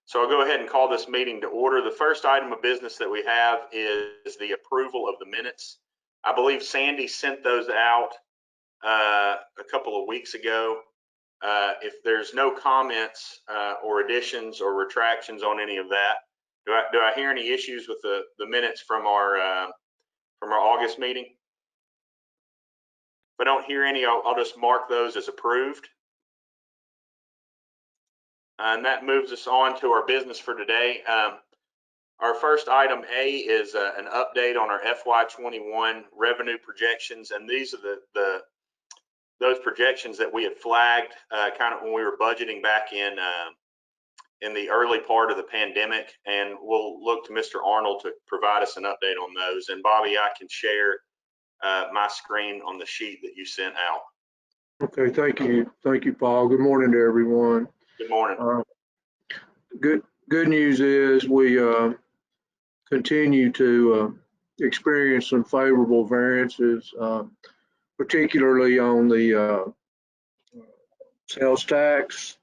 So I'll go ahead and call this meeting to order. The first item of business that we have is the approval of the minutes. I believe Sandy sent those out a couple of weeks ago. If there's no comments or additions or retractions on any of that, do I hear any issues with the minutes from our August meeting? If I don't hear any, I'll just mark those as approved. And that moves us on to our business for today. Our first item A is an update on our FY21 revenue projections, and these are those projections that we had flagged kind of when we were budgeting back in the early part of the pandemic, and we'll look to Mr. Arnold to provide us an update on those. And Bobby, I can share my screen on the sheet that you sent out. Okay, thank you, Paul. Good morning to everyone. Good morning. Good news is we continue to experience some favorable variances, particularly on the sales tax.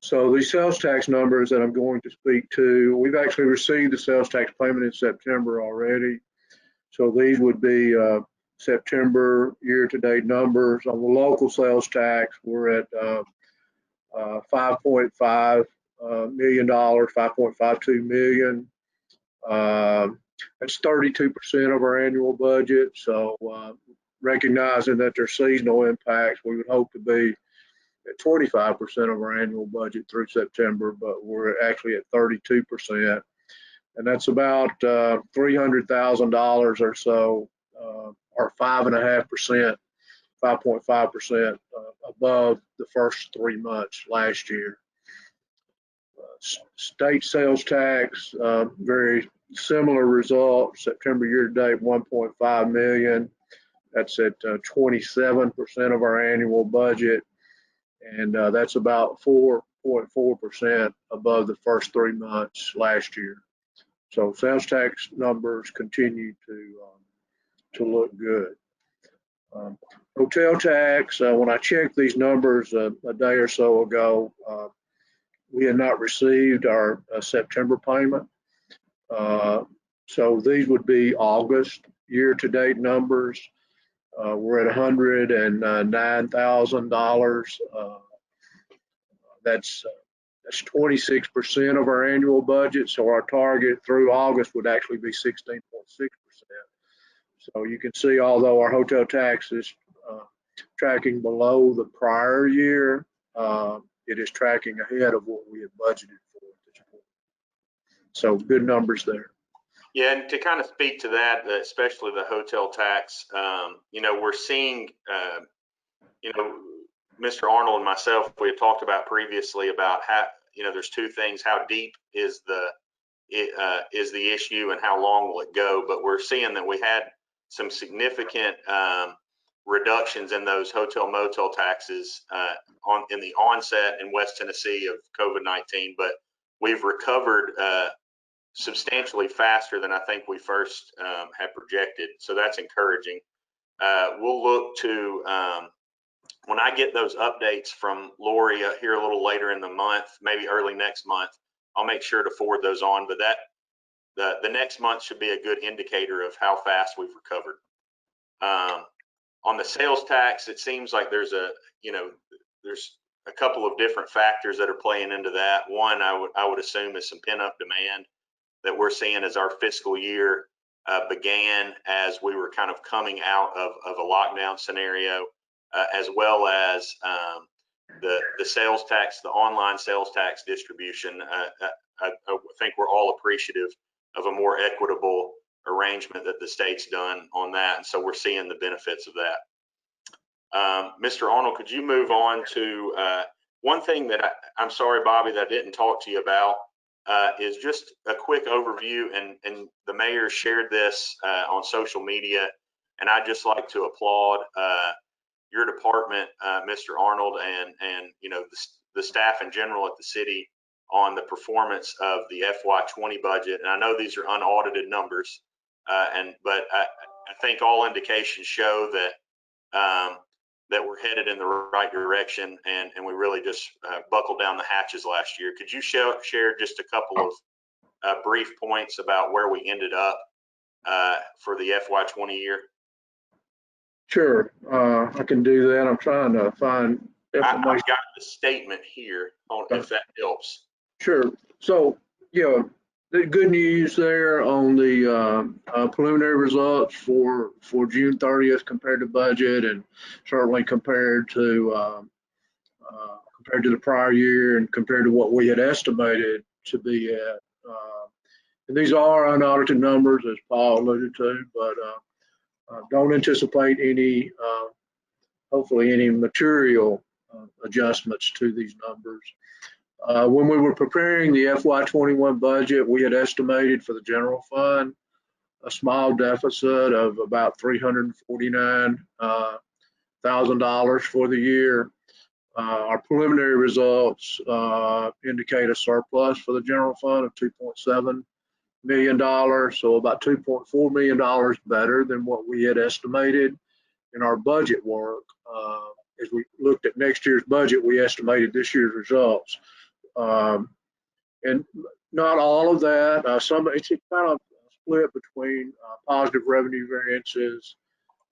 So these sales tax numbers that I'm going to speak to, we've actually received the sales tax payment in September already. So these would be September year-to-date numbers. On the local sales tax, we're at $5.5 million, $5.52 million. That's 32% of our annual budget. So recognizing that there's seasonal impacts, we would hope to be at 25% of our annual budget through September, but we're actually at 32%. And that's about $300,000 or so, or 5.5%, 5.5% above the first 3 months last year. State sales tax, very similar result. September year-to-date, $1.5 million. That's at 27% of our annual budget, and that's about 4.4% above the first 3 months last year. So sales tax numbers continue to look good. Hotel tax, when I checked these numbers a day or so ago, we had not received our September payment. So these would be August year-to-date numbers. We're at $109,000. That's 26% of our annual budget. So our target through August would actually be 16.6%. So you can see, although our hotel tax is tracking below the prior year, it is tracking ahead of what we had budgeted for at this point. So good numbers there. Yeah, and to kind of speak to that, especially the hotel tax, we're seeing, Mr. Arnold and myself, we had talked about previously about how, there's two things: how deep is the issue and how long will it go? But we're seeing that we had some significant reductions in those hotel motel taxes in the onset in West Tennessee of COVID-19, but we've recovered substantially faster than I think we first had projected. So that's encouraging. We'll look to, when I get those updates from Lori here a little later in the month, maybe early next month, I'll make sure to forward those on. But the next month should be a good indicator of how fast we've recovered. On the sales tax, it seems like there's a couple of different factors that are playing into that. One, I would assume, is some pent-up demand that we're seeing as our fiscal year began, as we were kind of coming out of a lockdown scenario, as well as the sales tax, the online sales tax distribution. I think we're all appreciative of a more equitable arrangement that the state's done on that, and so we're seeing the benefits of that. Mr. Arnold, could you move on to one thing that I'm sorry, Bobby, that I didn't talk to you about, is just a quick overview, and the mayor shared this on social media, and I'd just like to applaud your department, Mr. Arnold, and the staff in general at the city on the performance of the FY20 budget. And I know these are unaudited numbers, but I think all indications show that that we're headed in the right direction, and we really just buckled down the hatches last year. Could you share just a couple of brief points about where we ended up for the FY20 year? Sure, I can do that. I'm trying to find information. I've got the statement here, if that helps. Sure. So, the good news there on the preliminary results for June 30th compared to budget, and certainly compared to the prior year and compared to what we had estimated to be at. And these are unaudited numbers, as Paul alluded to, but don't anticipate any, hopefully any material adjustments to these numbers. When we were preparing the FY21 budget, we had estimated for the general fund a small deficit of about $349,000 for the year. Our preliminary results indicate a surplus for the general fund of $2.7 million, so about $2.4 million better than what we had estimated in our budget work. As we looked at next year's budget, we estimated this year's results. And not all of that, it's kind of split between positive revenue variances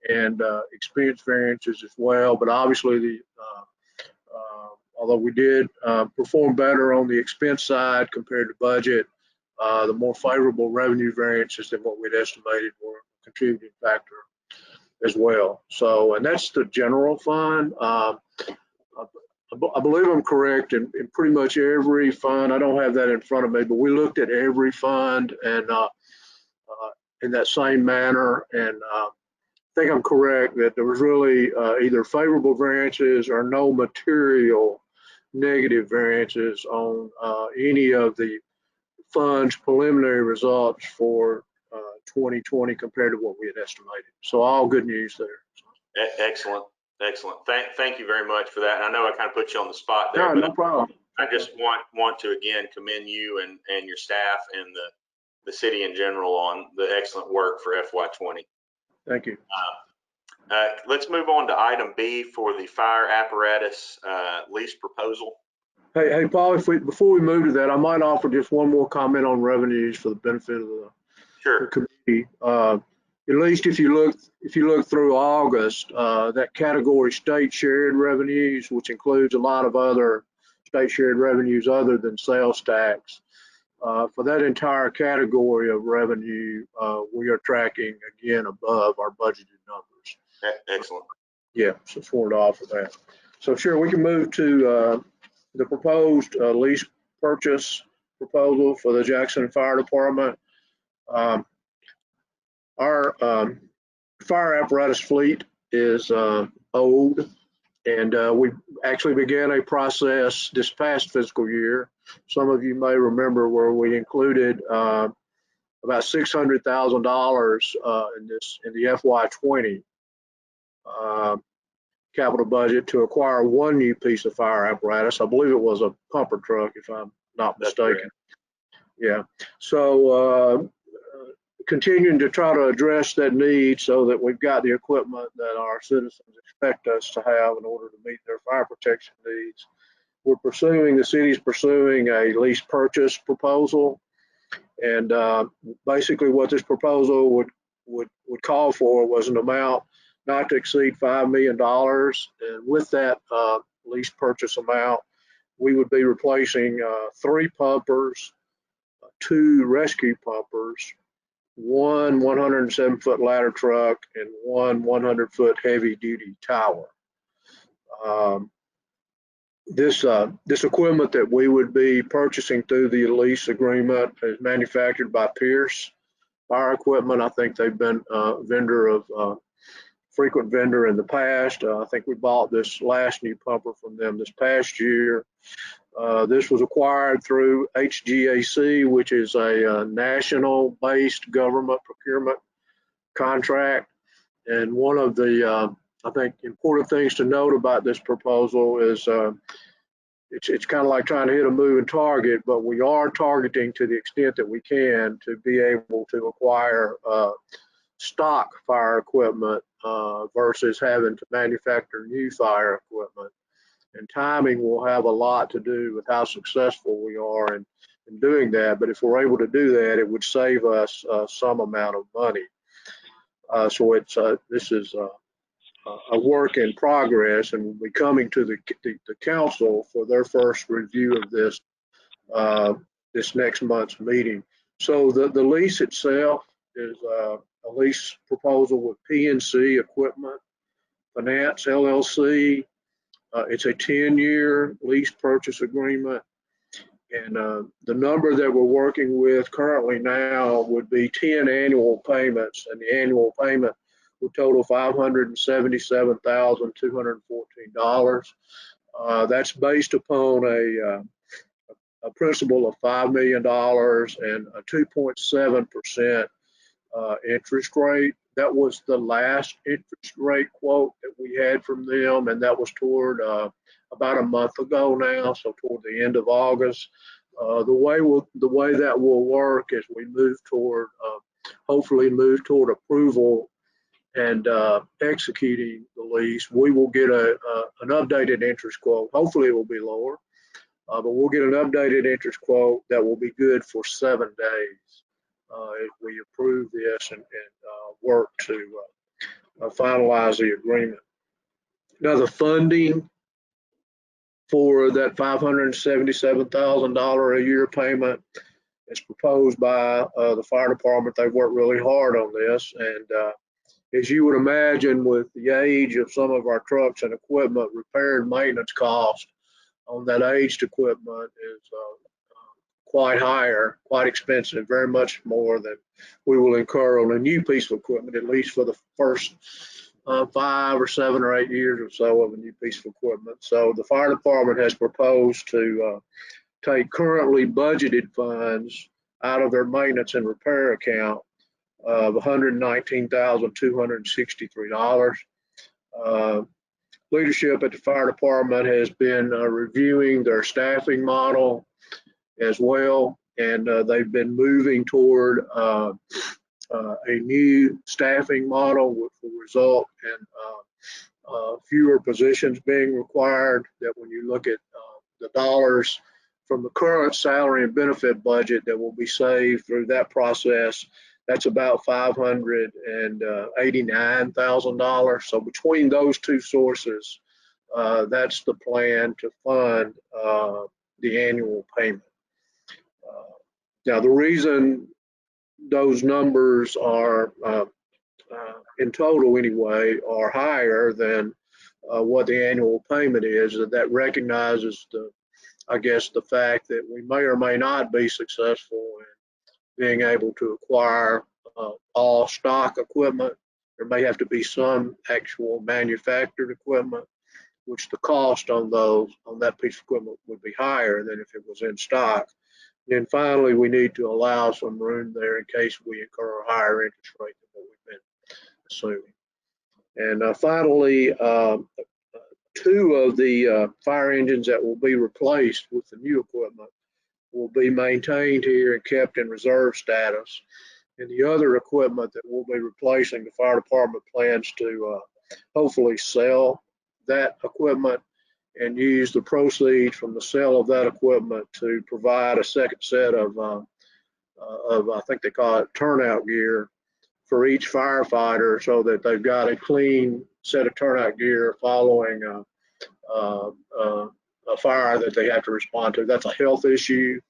and expense variances as well. But obviously, although we did perform better on the expense side compared to budget, the more favorable revenue variances than what we'd estimated were a contributing factor as well. So, and that's the general fund. I believe I'm correct in pretty much every fund. I don't have that in front of me, but we looked at every fund and in that same manner. And I think I'm correct that there was really either favorable variances or no material negative variances on any of the fund's preliminary results for 2020 compared to what we had estimated. So all good news there. Excellent. Excellent. Thank you very much for that. I know I kind of put you on the spot there. No problem. I just want to again commend you and your staff and the city in general on the excellent work for FY20. Thank you. Let's move on to item B for the fire apparatus lease proposal. Hey, Paul, before we move to that, I might offer just one more comment on revenues for the benefit of the committee. At least if you look through August, that category state shared revenues, which includes a lot of other state shared revenues other than sales tax, for that entire category of revenue, we are tracking again above our budgeted numbers. Excellent. Yeah, so forward off of that. So sure, we can move to the proposed lease purchase proposal for the Jackson Fire Department. Our fire apparatus fleet is old, and we actually began a process this past fiscal year. Some of you may remember where we included about $600,000 in the FY20 capital budget to acquire one new piece of fire apparatus. I believe it was a pumper truck, if I'm not mistaken. Yeah. So continuing to try to address that need so that we've got the equipment that our citizens expect us to have in order to meet their fire protection needs. The city's pursuing a lease purchase proposal. And basically what this proposal would call for was an amount not to exceed $5 million. And with that lease purchase amount, we would be replacing 3 pumpers, 2 rescue pumpers, 1 107-foot ladder truck, and 1 100-foot heavy-duty tower. This equipment that we would be purchasing through the lease agreement is manufactured by Pierce Fire Equipment. I think they've been a frequent vendor in the past. I think we bought this last new pumper from them this past year. This was acquired through HGAC, which is a national-based government procurement contract. And one of the, I think, important things to note about this proposal is it's kind of like trying to hit a moving target, but we are targeting to the extent that we can to be able to acquire stock fire equipment versus having to manufacture new fire equipment. And timing will have a lot to do with how successful we are in doing that. But if we're able to do that, it would save us some amount of money. So this is a work in progress, and will be coming to the council for their first review of this this next month's meeting. So the lease itself is a lease proposal with PNC Equipment Finance LLC. It's a 10-year lease purchase agreement, and the number that we're working with currently now would be 10 annual payments, and the annual payment would total $577,214. That's based upon a principal of $5 million and a 2.7% interest rate. That was the last interest rate quote that we had from them, and that was toward about a month ago now, so toward the end of August. The way that will work is we move toward, hopefully move toward approval and executing the lease. We will get an updated interest quote. Hopefully it will be lower, but we'll get an updated interest quote that will be good for 7 days if we approve this and work to finalize the agreement. Now, the funding for that $577,000 a year payment is proposed by the fire department. They've worked really hard on this, and as you would imagine, with the age of some of our trucks and equipment, repair and maintenance cost on that aged equipment is quite higher, quite expensive, very much more than we will incur on a new piece of equipment, at least for the first 5 or 7 or 8 years or so of a new piece of equipment. So the fire department has proposed to take currently budgeted funds out of their maintenance and repair account of $119,263. Leadership at the fire department has been reviewing their staffing model as well, and they've been moving toward a new staffing model, which will result in fewer positions being required. That when you look at the dollars from the current salary and benefit budget that will be saved through that process, that's about $589,000. So between those two sources, that's the plan to fund the annual payment. Now, the reason those numbers are, in total anyway, are higher than what the annual payment is, that recognizes I guess, the fact that we may or may not be successful in being able to acquire all stock equipment. There may have to be some actual manufactured equipment, which the cost on that piece of equipment would be higher than if it was in stock. And then finally, we need to allow some room there in case we incur a higher interest rate than what we've been assuming. And finally, 2 of the fire engines that will be replaced with the new equipment will be maintained here and kept in reserve status. And the other equipment that we'll be replacing, the fire department plans to hopefully sell that equipment and use the proceeds from the sale of that equipment to provide a second set of I think they call it turnout gear for each firefighter, so that they've got a clean set of turnout gear following a fire that they have to respond to. That's a health issue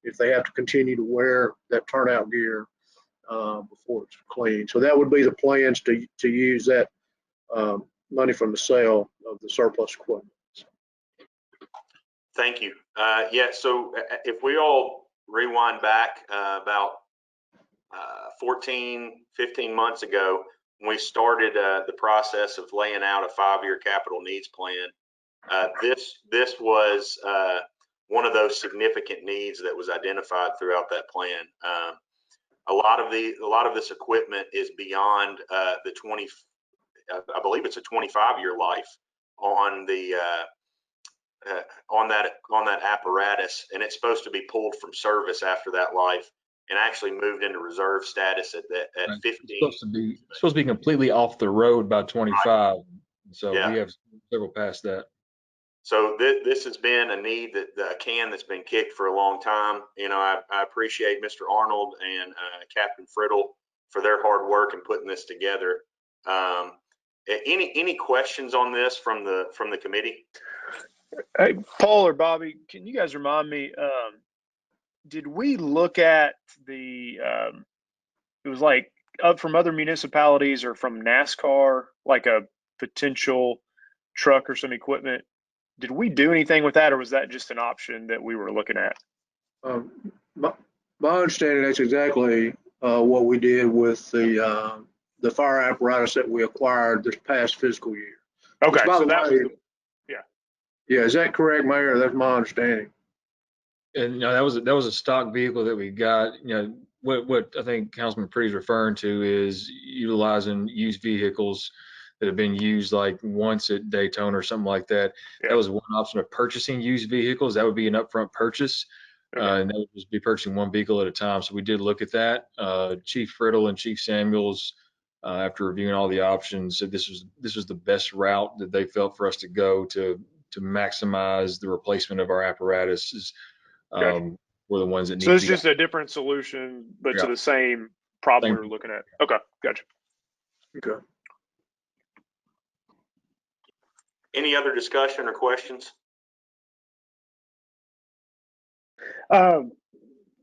if they have to continue to wear that turnout gear before it's clean. So that would be the plans to use that money from the sale of the surplus equipment. Thank you. Yeah, so if we all rewind back about 14, 15 months ago, when we started the process of laying out a 5-year capital needs plan, this was one of those significant needs that was identified throughout that plan. A lot of this equipment is beyond the 20. I believe it's a 25-year life on the on that apparatus, and it's supposed to be pulled from service after that life and actually moved into reserve status at 15. It's supposed to be completely off the road by 25. So Yeah. we have several past that. So this has been a need a can that's been kicked for a long time. You know, I appreciate Mr. Arnold and Captain Friddle for their hard work in putting this together. Any questions on this from the committee? Hey, Paul or Bobby, can you guys remind me, did we look at the, it was like up from other municipalities or from NASCAR, like a potential truck or some equipment? Did we do anything with that, or was that just an option that we were looking at? My understanding, that's exactly what we did with the fire apparatus that we acquired this past fiscal year. Okay, By so the that way, was yeah, is that correct, Mayor? That's my understanding. And you know, that was a stock vehicle that we got. You know, what I think Councilman Pretty's referring to is utilizing used vehicles that have been used like once at Daytona or something like that. Yeah. That was one option of purchasing used vehicles. That would be an upfront purchase. Okay. And that would just be purchasing one vehicle at a time. So we did look at that. Chief Friddle and Chief Samuels, after reviewing all the options, said this was the best route that they felt for us to go to maximize the replacement of our apparatuses. Gotcha. Were the ones that need So to it's be just a different solution, but Yeah. to the same problem we Same. were looking at. Okay, gotcha. Okay. Any other discussion or questions?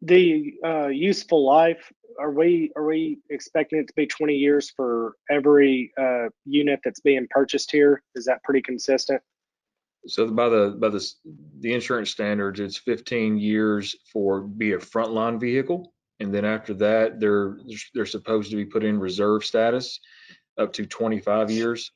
The useful life, are we expecting it to be 20 years for every unit that's being purchased here? Is that pretty consistent? So by the insurance standards, it's 15 years for be a frontline vehicle, and then after that, they're supposed to be put in reserve status up to 25 years.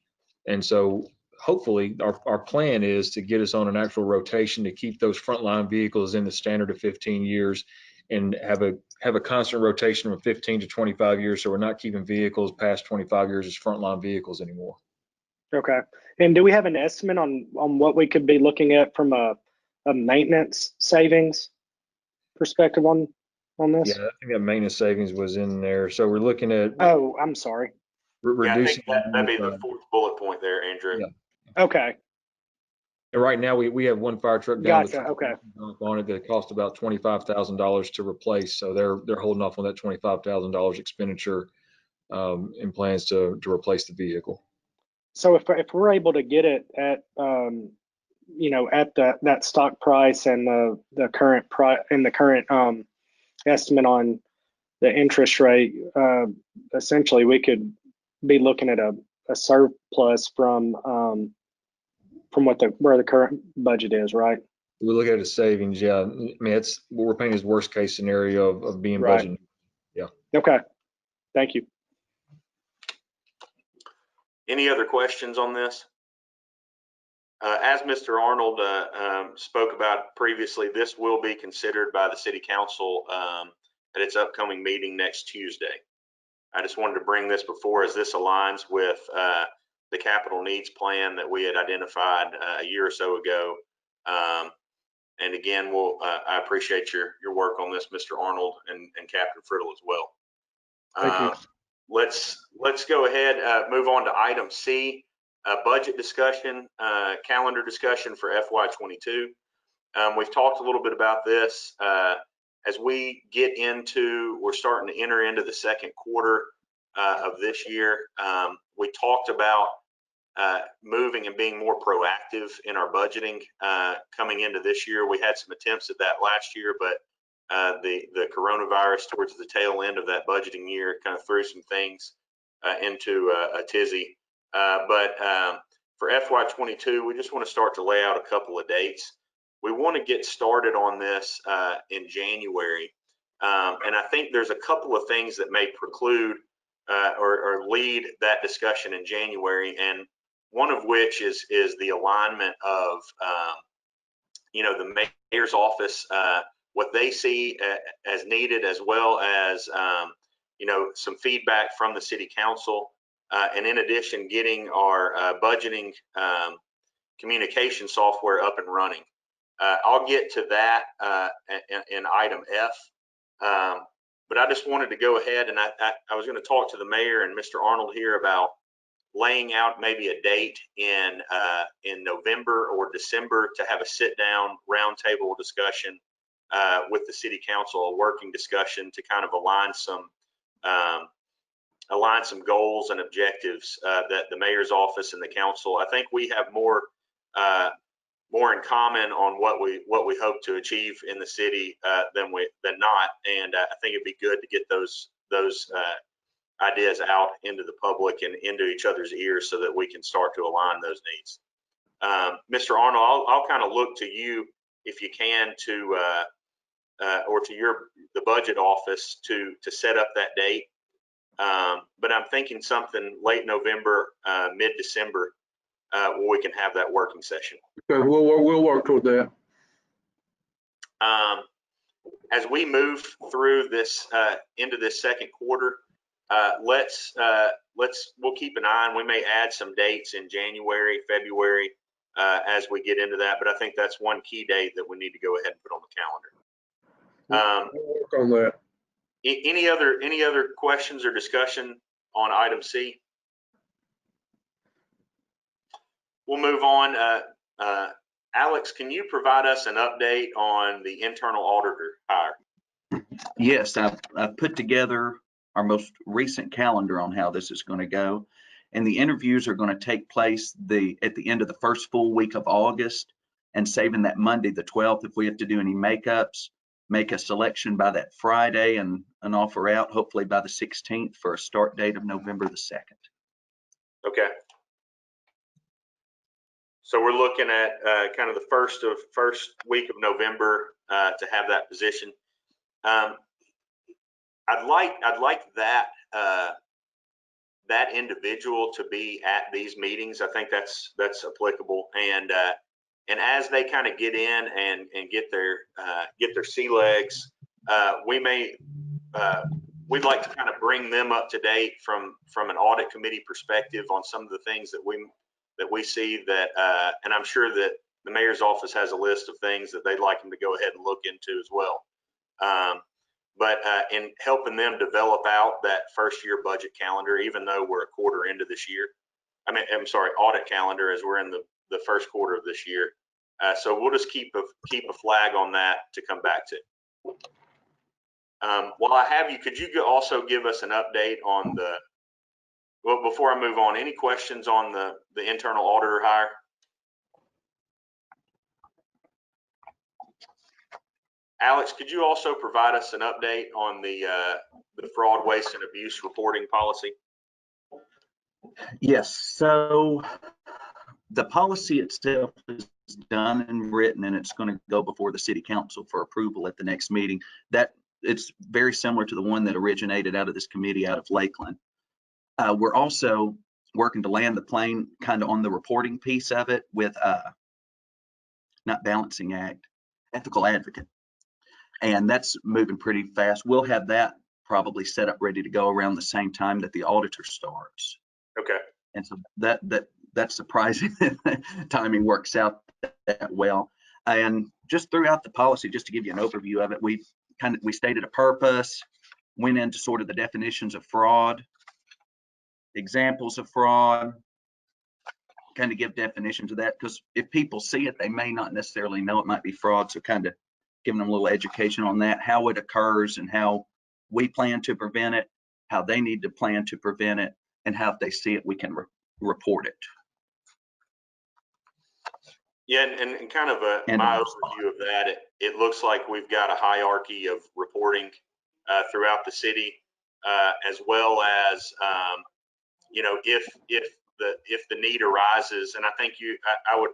And so hopefully our plan is to get us on an actual rotation to keep those frontline vehicles in the standard of 15 years and have a constant rotation from 15 to 25 years. So we're not keeping vehicles past 25 years as frontline vehicles anymore. Okay. And do we have an estimate on what we could be looking at from a maintenance savings perspective on this? Yeah, I think that maintenance savings was in there. So we're looking at Oh, I'm sorry. reducing. Yeah, I think that'd be the fourth bullet point there, Andrew. Yeah. Okay. And right now we have one fire truck down Gotcha. Okay. on it that cost about $25,000 to replace. So they're holding off on that $25,000 expenditure in plans to replace the vehicle. So if we're able to get it at at that stock price and the current price and the current estimate on the interest rate, essentially we could be looking at a surplus from where the current budget is, right? We look at it as savings. Yeah, I mean it's what we're paying is worst case scenario of being Right. budgeted. Yeah. Okay. Thank you. Any other questions on this? As Mr. Arnold spoke about previously, this will be considered by the City Council at its upcoming meeting next Tuesday. I just wanted to bring this before, as this aligns with the capital needs plan that we had identified a year or so ago. And again, I appreciate your work on this, Mr. Arnold and Captain Friddle as well. Thank you. Let's go ahead, move on to item C, budget discussion, calendar discussion for FY22. We've talked a little bit about this. As we we're starting to enter into the second quarter of this year. We talked about moving and being more proactive in our budgeting coming into this year. We had some attempts at that last year, but the coronavirus towards the tail end of that budgeting year kind of threw some things into a tizzy. But for FY22, we just want to start to lay out a couple of dates. We want to get started on this in January. And I think there's a couple of things that may preclude or lead that discussion in January. And one of which is the alignment of, the mayor's office, what they see as needed, as well as, some feedback from the city council. And in addition, getting our budgeting communication software up and running. I'll get to that in item F. But I just wanted to go ahead and I was going to talk to the mayor and Mr. Arnold here about laying out maybe a date in November or December to have a sit-down roundtable discussion with the city council, a working discussion to kind of align some goals and objectives that the mayor's office and the council. I think we have more in common on what we hope to achieve in the city than not, and I think it'd be good to get those ideas out into the public and into each other's ears so that we can start to align those needs. Mr. Arnold, I'll kind of look to you if you can to or to the budget office to set up that date. But I'm thinking something late November, mid-December, where we can have that working session. Okay, we'll work toward that. As we move through this into this second quarter, we'll keep an eye on. We may add some dates in January, February as we get into that. But I think that's one key date that we need to go ahead and put on the calendar. We'll work on that. Any other questions or discussion on item C? We'll move on. Alex, can you provide us an update on the internal auditor hire? Yes, I've put together our most recent calendar on how this is going to go. And the interviews are going to take place at the end of the first full week of August, and saving that Monday, the 12th, if we have to do any makeups, make a selection by that Friday and an offer out, hopefully by the 16th for a start date of November the 2nd. Okay. So we're looking at kind of the first week of November to have that position. I'd like that that individual to be at these meetings. I think that's applicable. And as they kind of get in and get their sea legs, we'd like to kind of bring them up to date from an audit committee perspective on some of the things that we see that, and I'm sure that the mayor's office has a list of things that they'd like them to go ahead and look into as well. But in helping them develop out that first year budget calendar, even though we're a quarter into this year, audit calendar as we're in the first quarter of this year. So we'll just keep a flag on that to come back to. While I have you, could you also give us an update on well, before I move on, any questions on the internal auditor hire? Alex, could you also provide us an update on the fraud, waste, and abuse reporting policy? Yes, so the policy itself is done and written, and it's going to go before the city council for approval at the next meeting. That it's very similar to the one that originated out of this committee out of Lakeland. We're also working to land the plane kind of on the reporting piece of it with not balancing act, ethical advocate. And that's moving pretty fast. We'll have that probably set up ready to go around the same time that the auditor starts. Okay. And so that's surprising. Timing works out that well. And just throughout the policy, just to give you an overview of it, we stated a purpose, went into sort of the definitions of fraud, examples of fraud, kind of give definitions of that, because if people see it, they may not necessarily know it might be fraud. So kind of giving them a little education on that, how it occurs and how we plan to prevent it, how they need to plan to prevent it, and how if they see it, we can report it. Yeah, and kind of my overview of that, it looks like we've got a hierarchy of reporting throughout the city, as well as if the need arises, and I think I would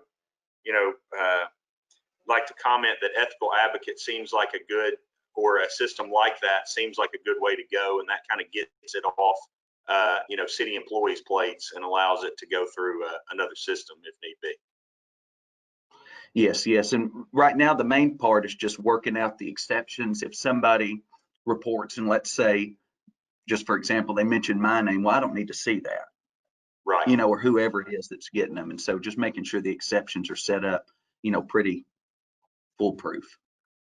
like to comment that ethical advocate seems like a good, or a system like that seems like a good way to go, and that kind of gets it off city employees' plates and allows it to go through another system if need be. Yes. And right now, the main part is just working out the exceptions. If somebody reports, and let's say, just for example, they mentioned my name, well, I don't need to see that. Right. Or whoever it is that's getting them. And so just making sure the exceptions are set up, pretty foolproof.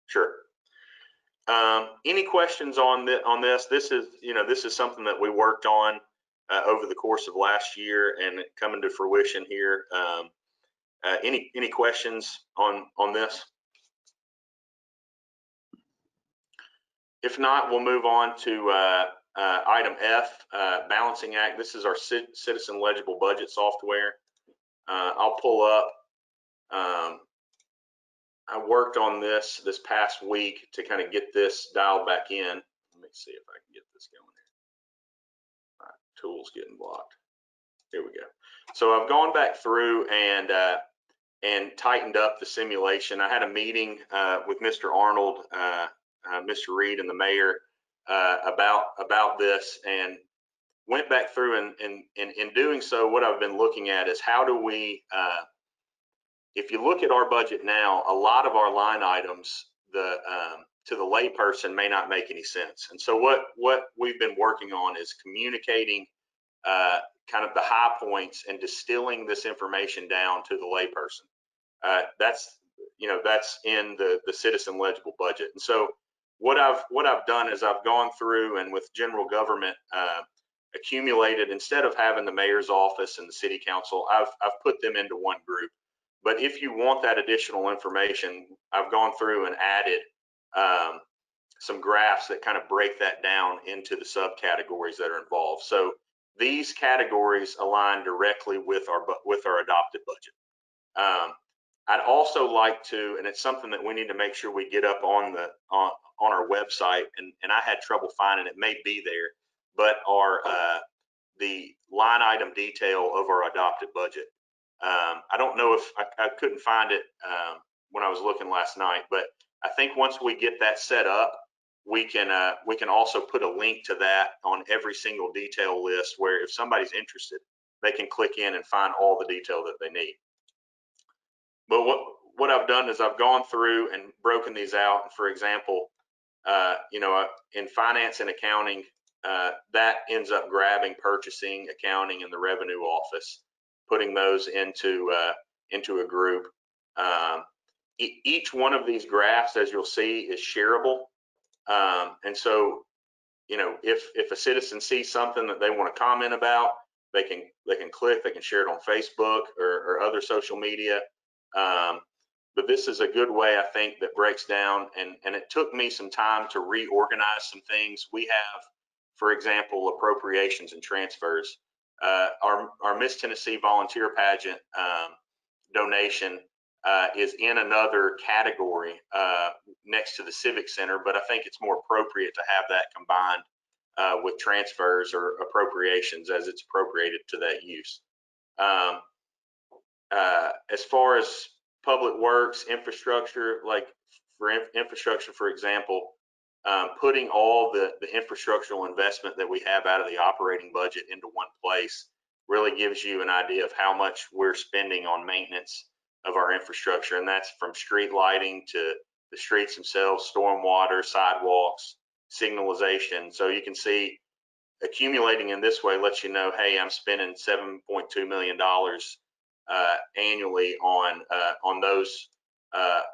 Sure. Any questions on this? This is something that we worked on over the course of last year and coming to fruition here. Any questions on this? If not, we'll move on to item F, Balancing Act. This is our citizen legible budget software. I'll pull up. I worked on this past week to kind of get this dialed back in. Let me see if I can get this going here. All right, tools getting blocked. Here we go. So I've gone back through and tightened up the simulation. I had a meeting with Mr. Arnold, Mr. Reed, and the mayor about this, and went back through and in doing so, what I've been looking at is how do we if you look at our budget now, a lot of our line items, to the layperson may not make any sense. And so what we've been working on is communicating kind of the high points and distilling this information down to the layperson. That's in the citizen legible budget. And so what I've done is I've gone through and with general government accumulated, instead of having the mayor's office and the city council, I've put them into one group. But if you want that additional information, I've gone through and added some graphs that kind of break that down into the subcategories that are involved. So these categories align directly with our adopted budget. I'd also like to, and it's something that we need to make sure we get up on our website, and I had trouble finding it, may be there, but the line item detail of our adopted budget. I don't know if I couldn't find it when I was looking last night, but I think once we get that set up, we can also put a link to that on every single detail list, where if somebody's interested, they can click in and find all the detail that they need. But what I've done is I've gone through and broken these out. For example, in finance and accounting, that ends up grabbing purchasing, accounting, and the revenue office, putting those into a group. Each one of these graphs, as you'll see, is shareable. And so, if a citizen sees something that they want to comment about, they can click, they can share it on Facebook or other social media. But this is a good way, I think, that breaks down, and it took me some time to reorganize some things. We have, for example, appropriations and transfers. Our Miss Tennessee volunteer pageant donation is in another category next to the Civic Center, but I think it's more appropriate to have that combined with transfers or appropriations as it's appropriated to that use. As far as public works, infrastructure, like for infrastructure, for example, putting all the infrastructural investment that we have out of the operating budget into one place really gives you an idea of how much we're spending on maintenance of our infrastructure. And that's from street lighting to the streets themselves, stormwater, sidewalks, signalization. So you can see accumulating in this way lets you know, hey, I'm spending $7.2 million annually on those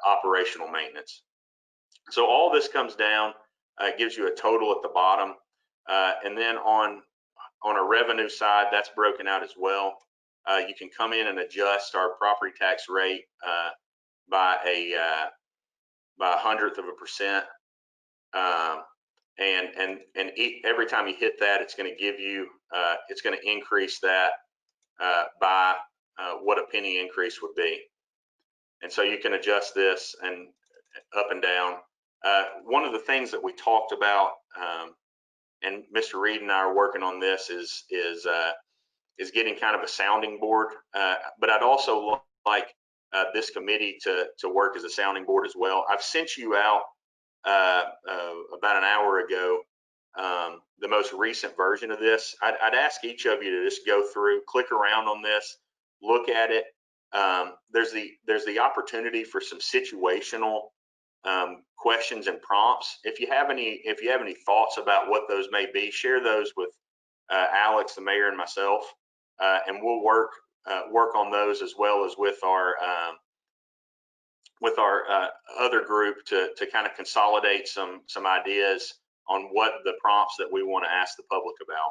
operational maintenance. So all this comes down, gives you a total at the bottom, and then on a revenue side, that's broken out as well. You can come in and adjust our property tax rate by a 100%, and every time you hit that, it's going to give you, it's going to increase that by what a penny increase would be. And so you can adjust this and up and down. One of the things that we talked about, and Mr. Reed and I are working on this, is getting kind of a sounding board. But I'd also like this committee to work as a sounding board as well. I've sent you out about an hour ago the most recent version of this. I'd ask each of you to just go through, click around on this, look at it. There's the opportunity for some situational questions and prompts. If you have any thoughts about what those may be, share those with Alex, the mayor, and myself, and we'll work on those as well as with our with our other group to kind of consolidate some ideas on what the prompts that we want to ask the public about.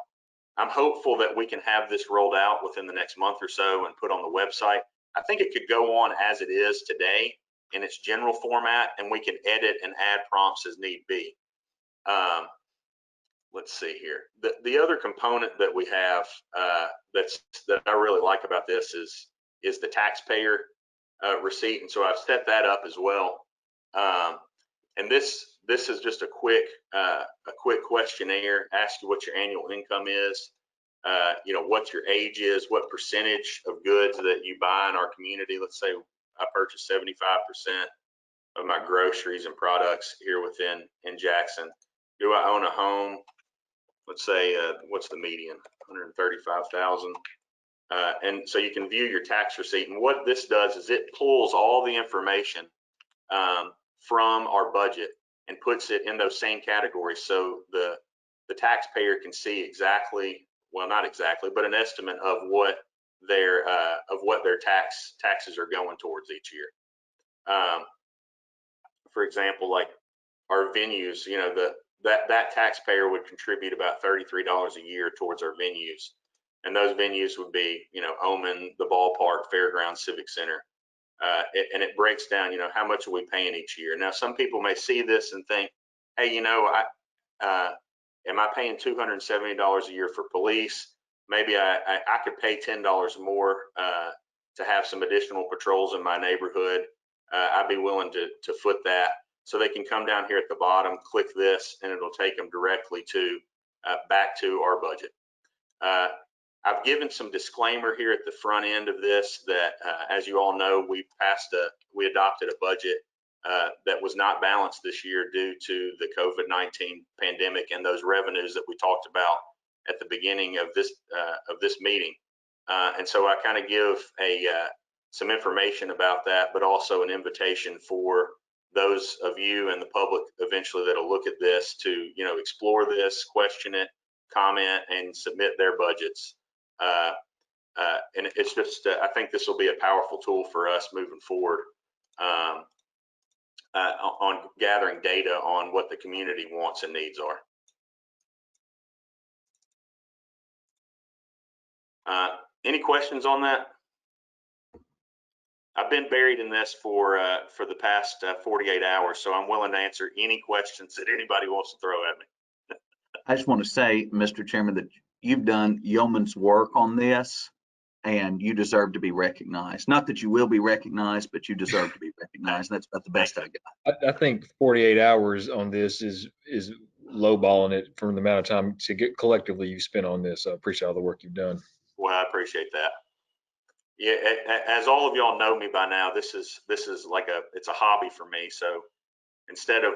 I'm hopeful that we can have this rolled out within the next month or so and put on the website. I think it could go on as it is today in its general format, and we can edit and add prompts as need be. Let's see here. The other component that we have that I really like about this is the taxpayer receipt, and so I've set that up as well. And this is just a quick questionnaire. Ask you what your annual income is, what your age is, what percentage of goods that you buy in our community. Let's say I purchase 75% of my groceries and products here in Jackson. Do I own a home? Let's say what's the median? 135,000. And so you can view your tax receipt. And what this does is it pulls all the information from our budget and puts it in those same categories, so the taxpayer can see exactly, well, not exactly, but an estimate of what their taxes are going towards each year. For example, like our venues, that taxpayer would contribute about $33 a year towards our venues, and those venues would be, Omen, the ballpark, fairground, civic center. And it breaks down, how much are we paying each year? Now, some people may see this and think, hey, am I paying $270 a year for police? Maybe I could pay $10 more to have some additional patrols in my neighborhood. I'd be willing to foot that. So they can come down here at the bottom, click this, and it'll take them directly to back to our budget. I've given some disclaimer here at the front end of this that, as you all know, we adopted a budget that was not balanced this year due to the COVID-19 pandemic and those revenues that we talked about at the beginning of this meeting. And so I kind of give some information about that, but also an invitation for those of you and the public eventually that'll look at this to, explore this, question it, comment, and submit their budgets. And it's just, I think this will be a powerful tool for us moving forward on gathering data on what the community wants and needs are. Any questions on that? I've been buried in this for the past 48 hours, so I'm willing to answer any questions that anybody wants to throw at me. I just want to say, Mr. Chairman, that you've done yeoman's work on this, and you deserve to be recognized. Not that you will be recognized, but you deserve to be recognized. That's about the best I got. I think 48 hours on this is lowballing it from the amount of time to get collectively you've spent on this. I appreciate all the work you've done. Well, I appreciate that. Yeah, as all of y'all know me by now, this is like it's a hobby for me. So instead of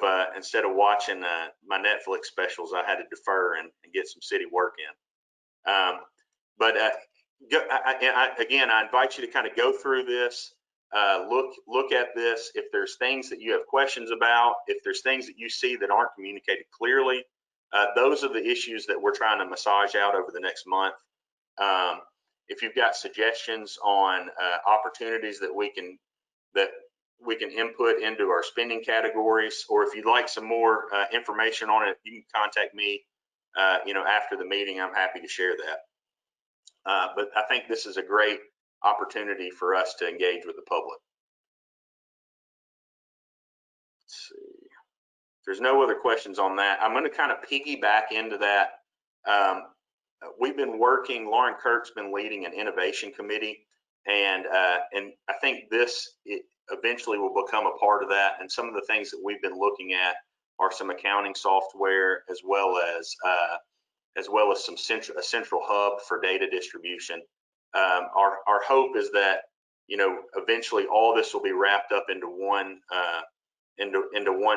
watching my Netflix specials, I had to defer and get some city work in. Again, I invite you to kind of go through this, look at this. If there's things that you have questions about, if there's things that you see that aren't communicated clearly, those are the issues that we're trying to massage out over the next month. If you've got suggestions on opportunities that we can input into our spending categories, or if you'd like some more information on it, you can contact me. After the meeting, I'm happy to share that. But I think this is a great opportunity for us to engage with the public. Let's see. If there's no other questions on that, I'm going to kind of piggyback into that. We've been working, Lauren Kirk's been leading an innovation committee, and I think this eventually will become a part of that. And some of the things that we've been looking at are some accounting software, as well as some central hub for data distribution. Our hope is that eventually all this will be wrapped up into one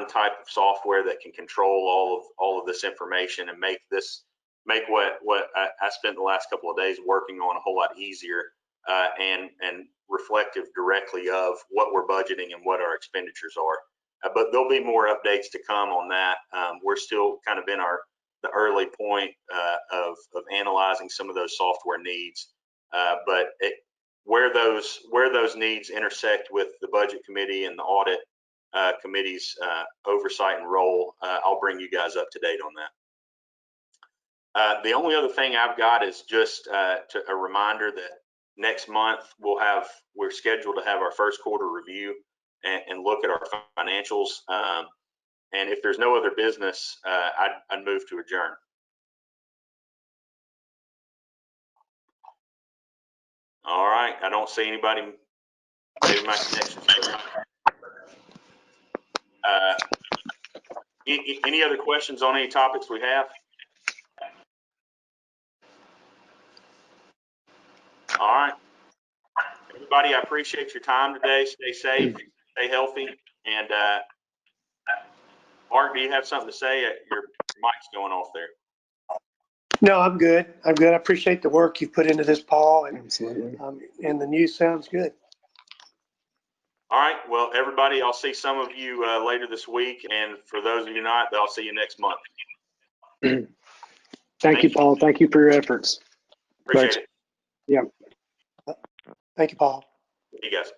type of software that can control all of this information and make what I spent the last couple of days working on a whole lot easier and reflective directly of what we're budgeting and what our expenditures are. But there'll be more updates to come on that. We're still kind of in the early point of analyzing some of those software needs. But where those needs intersect with the budget committee and the audit committee's oversight and role, I'll bring you guys up to date on that. The only other thing I've got is just a reminder that next month we're scheduled to have our first quarter review and look at our financials. And if there's no other business, I'd move to adjourn. All right, I don't see anybody. Maybe my connection's any other questions on any topics we have? All right. Everybody, I appreciate your time today. Stay safe, stay healthy. And Mark, do you have something to say? Your mic's going off there. No, I'm good. I'm good. I appreciate the work you've put into this, Paul, Absolutely. and the news sounds good. All right. Well, everybody, I'll see some of you later this week. And for those of you not, I'll see you next month. Thank you, Paul. Thank you for your efforts. Appreciate it. Thank you, Paul. You guys.